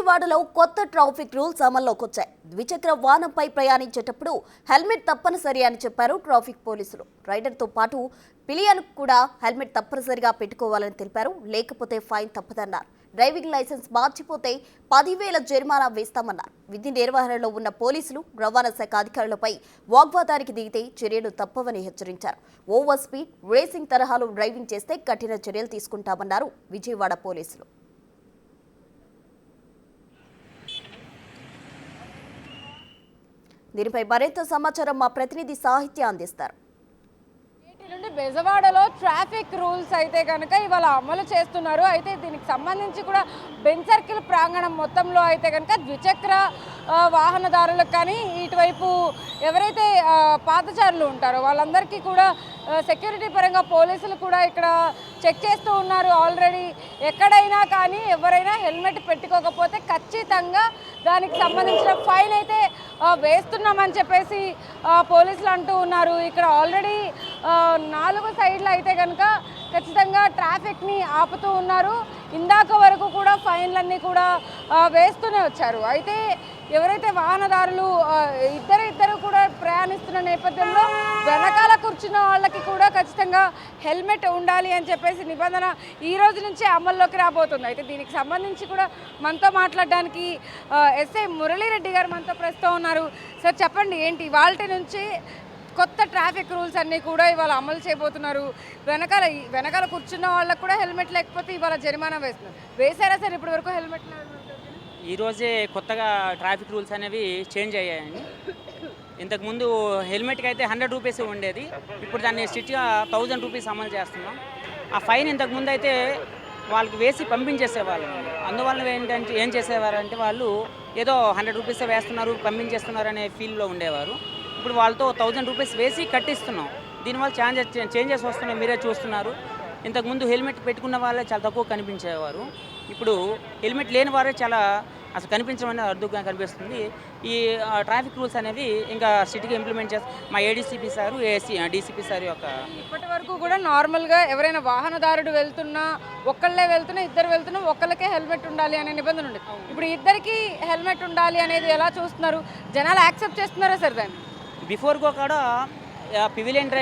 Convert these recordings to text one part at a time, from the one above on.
విజయవాడలో కొత్త traffic rules అమల్లోకి వచ్చాయి. ద్విచక్ర వాహనంపై ప్రయాణించేటప్పుడు హెల్మెట్ తప్పనిసరి అని చెప్పారు ట్రాఫిక్ పోలీసులు. రైడర్తో పాటు పిలియన్ కూడా హెల్మెట్ తప్పనిసరిగా పెట్టుకోవాలని తెలిపారు. లేకపోతే ఫైన్ తప్పదన్నారు. డ్రైవింగ్ లైసెన్స్ మార్చిపోతే 10,000 జరిమానా వేస్తామన్నారు. విధి నిర్వహణలో ఉన్న పోలీసులు రవాణా శాఖ అధికారులపై వాగ్వాదానికి దిగితే చర్యలు తప్పవని హెచ్చరించారు. ఓవర్ స్పీడ్ రేసింగ్ తరహాలో డ్రైవింగ్ చేస్తే కఠిన చర్యలు తీసుకుంటామన్నారు విజయవాడ పోలీసులు. దీనిపై మరింత సమాచారం మా ప్రతినిధి సాహిత్య అందిస్తారు. బెజవాడలో ట్రాఫిక్ రూల్స్ అయితే కనుక ఇవాళ అమలు చేస్తున్నారు. అయితే దీనికి సంబంధించి కూడా బెంజ్ సర్కిల్ ప్రాంగణం మొత్తంలో అయితే కనుక ద్విచక్ర వాహనదారులకు కానీ ఇటువైపు ఎవరైతే పాదచారులు ఉంటారో వాళ్ళందరికీ కూడా సెక్యూరిటీ పరంగా పోలీసులు కూడా ఇక్కడ చెక్ చేస్తూ ఉన్నారు. ఆల్రెడీ ఎక్కడైనా కానీ ఎవరైనా హెల్మెట్ పెట్టుకోకపోతే ఖచ్చితంగా దానికి సంబంధించిన ఫైన్ అయితే వేస్తున్నామని చెప్పేసి పోలీసులు అంటూ ఉన్నారు. ఇక్కడ ఆల్రెడీ 4 సైడ్లు అయితే కనుక ఖచ్చితంగా ట్రాఫిక్ని ఆపుతూ ఉన్నారు. ఇందాక వరకు కూడా ఫైన్లన్నీ కూడా వేస్తూనే వచ్చారు. అయితే ఎవరైతే వాహనదారులు ఇద్దరు కూడా ప్రయాణిస్తున్న నేపథ్యంలో వెనకాల కూర్చున్న వాళ్ళకి కూడా ఖచ్చితంగా హెల్మెట్ ఉండాలి అని చెప్పేసి నిబంధన ఈ రోజు నుంచే అమల్లోకి రాబోతుంది. అయితే దీనికి సంబంధించి కూడా మనతో మాట్లాడడానికి ఎస్ఐ మురళీరెడ్డి గారు మనతో ప్రస్తుతం ఉన్నారు. సార్ చెప్పండి, ఏంటి ఇవాల్టి నుంచి కొత్త ట్రాఫిక్ రూల్స్ అన్నీ కూడా ఇవాళ అమలు చేయబోతున్నారు. వెనకాల కూర్చున్న వాళ్ళకు కూడా హెల్మెట్ లేకపోతే ఇవాళ జరిమానా వేశారా సార్? ఇప్పటి వరకు హెల్మెట్ ఈరోజే కొత్తగా ట్రాఫిక్ రూల్స్ అనేవి చేంజ్ అయ్యాయండి. ఇంతకుముందు హెల్మెట్కి అయితే 100 రూపీస్ ఉండేది. ఇప్పుడు దాన్ని స్ట్రిక్ట్గా 1000 రూపీస్ అమలు చేస్తున్నాం. ఆ ఫైన్ ఇంతకుముందు అయితే వాళ్ళకి వేసి పంపించేసేవాళ్ళు. అందువల్ల ఏంటంటే ఏం చేసేవారంటే వాళ్ళు ఏదో 100 రూపీస్ వేస్తున్నారు పంపించేస్తున్నారు అనే ఫీల్లో ఉండేవారు. ఇప్పుడు వాళ్ళతో 1000 రూపీస్ వేసి కట్టిస్తున్నాం. దీనివల్ల చేంజెస్ వస్తున్నాయి, మీరే చూస్తున్నారు. ఇంతకుముందు హెల్మెట్ పెట్టుకున్న వాళ్ళే చాలా తక్కువ కనిపించేవారు. ఇప్పుడు హెల్మెట్ లేని వారే చాలా అసలు కనిపించడం అనేది అరుదుగా కనిపిస్తుంది. ఈ ట్రాఫిక్ రూల్స్ అనేవి ఇంకా సిటీగా ఇంప్లిమెంట్ చేస్తారు. మా ఏడీసీపీ సారు డీసీపీ సార్ యొక్క ఇప్పటి వరకు కూడా నార్మల్గా ఎవరైనా వాహనదారుడు వెళ్తున్నా ఒక్కళ్ళే వెళ్తున్నా ఇద్దరు వెళ్తున్నా ఒక్కళ్ళకే హెల్మెట్ ఉండాలి అనే నిబంధన ఉండేది. ఇప్పుడు ఇద్దరికి హెల్మెట్ ఉండాలి అనేది ఎలా చూస్తున్నారు? జనాలు యాక్సెప్ట్ చేస్తున్నారా సార్ దాన్ని? బిఫోర్గా కూడా పివిలియన్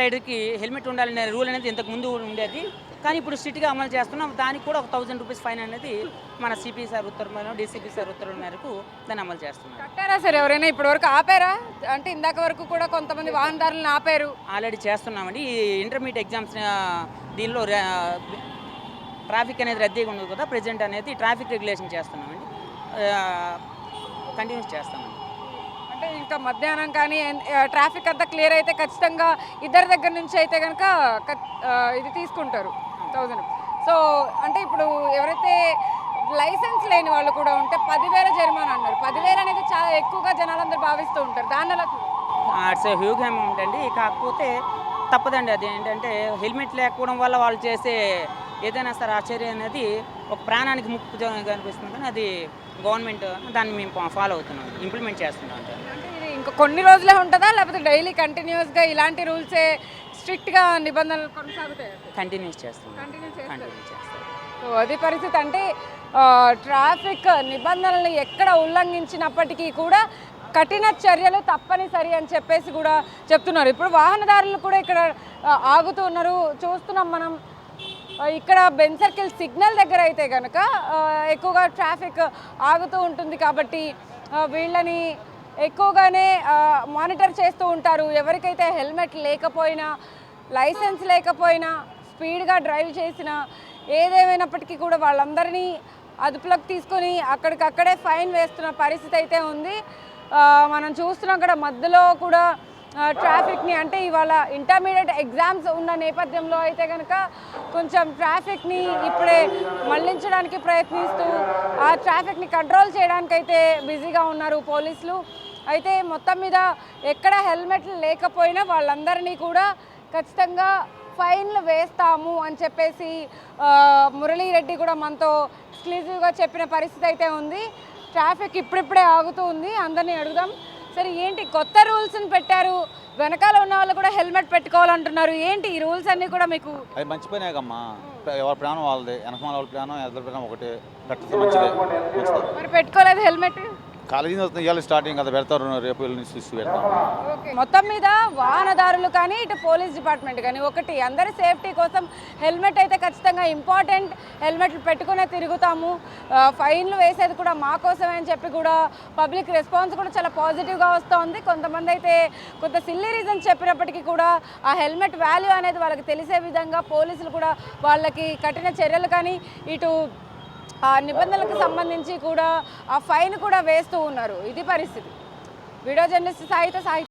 రైడర్కి హెల్మెట్ ఉండాలనే రూల్ అనేది ఇంతకుముందు ఉండేది. కానీ ఇప్పుడు స్ట్రిక్ట్గా అమలు చేస్తున్నాం. దానికి కూడా ఒక 1000 రూపీస్ ఫైన్ అనేది మన సిపి సార్ ఉత్తర్వులు డీసీపీ సార్ ఉత్తర్వుల మేరకు దాన్ని అమలు చేస్తున్నాం. కట్టారా సార్? ఎవరైనా ఇప్పటి వరకు ఆపారా? అంటే ఇందాక వరకు కూడా కొంతమంది వాహనదారులను ఆపారు. ఆల్రెడీ చేస్తున్నామండి. ఈ ఇంటర్మీడియట్ ఎగ్జామ్స్ దీనిలో ట్రాఫిక్ అనేది రద్దీగా ఉండదు కదా, ప్రెజెంట్ అనేది ట్రాఫిక్ రెగ్యులేషన్ చేస్తున్నామండి. కంటిన్యూస్ చేస్తామండి. అంటే ఇంకా మధ్యాహ్నం కానీ ట్రాఫిక్ అంతా క్లియర్ అయితే ఖచ్చితంగా ఇద్దరి దగ్గర నుంచి అయితే కనుక ఇది తీసుకుంటారు 1000. సో అంటే ఇప్పుడు ఎవరైతే లైసెన్స్ లేని వాళ్ళు కూడా ఉంటే 10,000 జరిమానా అన్నారు. 10,000 అనేది చాలా ఎక్కువగా జనాలందరూ భావిస్తూ ఉంటారు. దాని అలా ఇట్స్ హ్యూజ్ అమౌంట్ అండి. కాకపోతే తప్పదండి. అది ఏంటంటే హెల్మెట్ లేకపోవడం వల్ల వాళ్ళు చేసే ఏదైనా సరే ఆశ్చర్యం అనేది ఒక ప్రాణానికి ముప్పు కనిపిస్తుంది. కానీ అది గవర్నమెంట్ దాన్ని మేము ఫాలో అవుతున్నాం, ఇంప్లిమెంట్ చేస్తున్నాం. అంటే ఇది ఇంకా కొన్ని రోజులే ఉంటుందా లేకపోతే డైలీ కంటిన్యూస్గా ఇలాంటి రూల్సే స్ట్రిక్ట్గా నిబంధనలు కొనసాగుతాయి? కంటిన్యూస్ చేస్తాం. సో అది పరిస్థితి. అంటే ట్రాఫిక్ నిబంధనలను ఎక్కడ ఉల్లంఘించినప్పటికీ కూడా కఠిన చర్యలు తప్పనిసరి అని చెప్పేసి కూడా చెప్తున్నారు. ఇప్పుడు వాహనదారులు కూడా ఇక్కడ ఆగుతూ ఉన్నారు, చూస్తున్నాం మనం. ఇక్కడ బెంజ్ సర్కిల్ సిగ్నల్ దగ్గర అయితే కనుక ఎక్కువగా ట్రాఫిక్ ఆగుతూ ఉంటుంది కాబట్టి వీళ్ళని ఎక్కువగానే మానిటర్ చేస్తూ ఉంటారు. ఎవరికైతే హెల్మెట్ లేకపోయినా, లైసెన్స్ లేకపోయినా, స్పీడ్గా డ్రైవ్ చేసినా, ఏదేమైనప్పటికీ కూడా వాళ్ళందరినీ అదుపులోకి తీసుకొని అక్కడికక్కడే ఫైన్ వేస్తున్న పరిస్థితి అయితే ఉంది. మనం చూస్తున్నాం అక్కడ మధ్యలో కూడా ట్రాఫిక్ని, అంటే ఇవాళ ఇంటర్మీడియట్ ఎగ్జామ్స్ ఉన్న నేపథ్యంలో అయితే కనుక కొంచెం ట్రాఫిక్ని ఇప్పుడే మళ్లించడానికి ప్రయత్నిస్తూ ఆ ట్రాఫిక్ని కంట్రోల్ చేయడానికైతే బిజీగా ఉన్నారు పోలీసులు. అయితే మొత్తం మీద ఎక్కడ హెల్మెట్లు లేకపోయినా వాళ్ళందరినీ కూడా ఖచ్చితంగా ఫైన్లు వేస్తాము అని చెప్పేసి మురళీరెడ్డి కూడా మనతో ఎక్స్క్లూజివ్గా చెప్పిన పరిస్థితి అయితే ఉంది. ట్రాఫిక్ ఇప్పుడిప్పుడే ఆగుతూ ఉంది. అందరినీ అడుగుదాం. సరే ఏంటి కొత్త రూల్స్ని పెట్టారు, వెనకాల ఉన్న వాళ్ళు కూడా హెల్మెట్ పెట్టుకోవాలంటున్నారు, ఏంటి ఈ రూల్స్ అన్నీ కూడా మీకు? అది మంచి పనే కమ్మా, ఎవరి ప్రాణం వాళ్ళది, వెనకమాల వాళ్ళ ప్రాణం ఎదురు ప్రాణం ఒకటే, పెట్టితే మంచిదే. మరి పెట్టుకోలేదు హెల్మెట్? కాలేజీ వస్తుంది, ఇవాళ స్టార్టింగ్ కదా, పెడతారు, రేపు నుంచి చూసి పెడతాం. ఓకే, మొత్తం మీద వాహనదారులు కానీ ఇటు పోలీస్ డిపార్ట్మెంట్ కానీ ఒకటి, అందరి సేఫ్టీ కోసం హెల్మెట్ అయితే ఖచ్చితంగా ఇంపార్టెంట్. హెల్మెట్లు పెట్టుకునే తిరుగుతాము, ఫైన్లు వేసేది కూడా మా కోసమే అని చెప్పి కూడా పబ్లిక్ రెస్పాన్స్ కూడా చాలా పాజిటివ్గా వస్తుంది. కొంతమంది అయితే కొంత సిల్లీ రీజన్స్ చెప్పినప్పటికీ కూడా ఆ హెల్మెట్ వాల్యూ అనేది వాళ్ళకి తెలిసే విధంగా పోలీసులు కూడా వాళ్ళకి కఠిన చర్యలు కానీ ఇటు ఆ నిబంధనలకు సంబంధించి కూడా ఆ ఫైన్ కూడా వేస్తూ ఉన్నారు. ఇది పరిస్థితి. Video journalist Sai